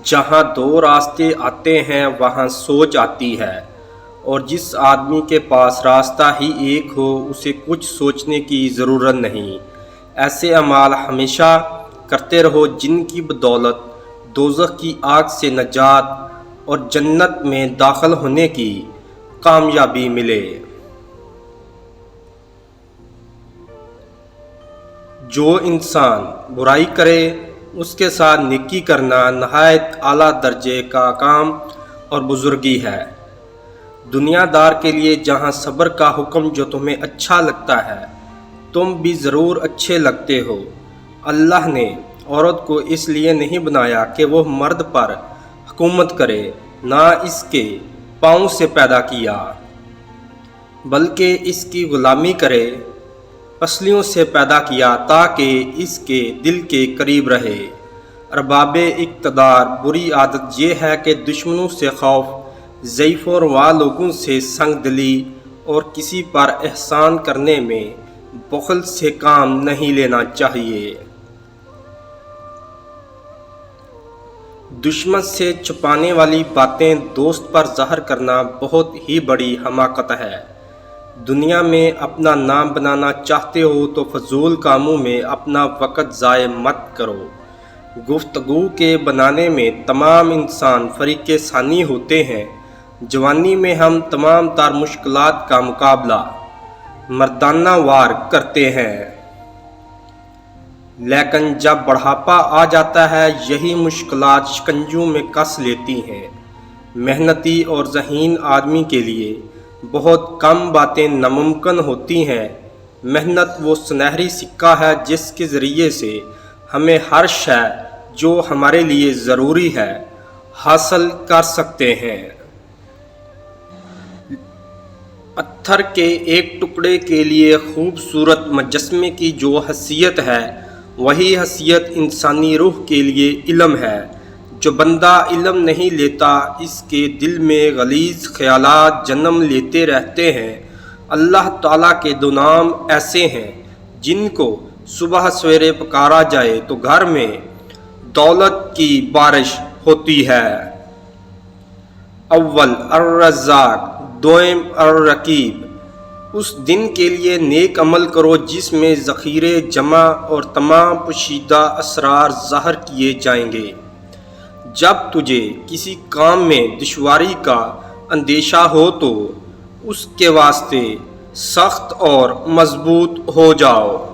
جہاں دو راستے آتے ہیں وہاں سوچ آتی ہے، اور جس آدمی کے پاس راستہ ہی ایک ہو اسے کچھ سوچنے کی ضرورت نہیں۔ ایسے اعمال ہمیشہ کرتے رہو جن کی بدولت دوزخ کی آگ سے نجات اور جنت میں داخل ہونے کی کامیابی ملے۔ جو انسان برائی کرے اس کے ساتھ نیکی کرنا نہایت اعلیٰ درجے کا کام اور بزرگی ہے۔ دنیا دار کے لیے جہاں صبر کا حکم جو تمہیں اچھا لگتا ہے تم بھی ضرور اچھے لگتے ہو۔ اللہ نے عورت کو اس لیے نہیں بنایا کہ وہ مرد پر حکومت کرے، نہ اس کے پاؤں سے پیدا کیا بلکہ اس کی غلامی کرے۔ پسلیوں سے پیدا کیا تاکہ اس کے دل کے قریب رہے۔ ارباب اقتدار بری عادت یہ ہے کہ دشمنوں سے خوف، ضعیف و روا لوگوں سے سنگ دلی اور کسی پر احسان کرنے میں بخل سے کام نہیں لینا چاہیے۔ دشمن سے چھپانے والی باتیں دوست پر ظاہر کرنا بہت ہی بڑی حماقت ہے۔ دنیا میں اپنا نام بنانا چاہتے ہو تو فضول کاموں میں اپنا وقت ضائع مت کرو۔ گفتگو کے بنانے میں تمام انسان فریق ثانی ہوتے ہیں۔ جوانی میں ہم تمام تر مشکلات کا مقابلہ مردانہ وار کرتے ہیں، لیکن جب بڑھاپا آ جاتا ہے یہی مشکلات شکنجوں میں کس لیتی ہیں۔ محنتی اور ذہین آدمی کے لیے بہت کم باتیں ناممکن ہوتی ہیں۔ محنت وہ سنہری سکہ ہے جس کے ذریعے سے ہمیں ہر شے جو ہمارے لیے ضروری ہے حاصل کر سکتے ہیں۔ پتھر کے ایک ٹکڑے کے لیے خوبصورت مجسمے کی جو حیثیت ہے وہی حیثیت انسانی روح کے لیے علم ہے۔ جو بندہ علم نہیں لیتا اس کے دل میں غلیظ خیالات جنم لیتے رہتے ہیں۔ اللہ تعالیٰ کے دو نام ایسے ہیں جن کو صبح سویرے پکارا جائے تو گھر میں دولت کی بارش ہوتی ہے۔ اول الرزاق، دوم الرقیب۔ اس دن کے لیے نیک عمل کرو جس میں ذخیرے جمع اور تمام پوشیدہ اسرار ظاہر کیے جائیں گے۔ جب تجھے کسی کام میں دشواری کا اندیشہ ہو تو اس کے واسطے سخت اور مضبوط ہو جاؤ۔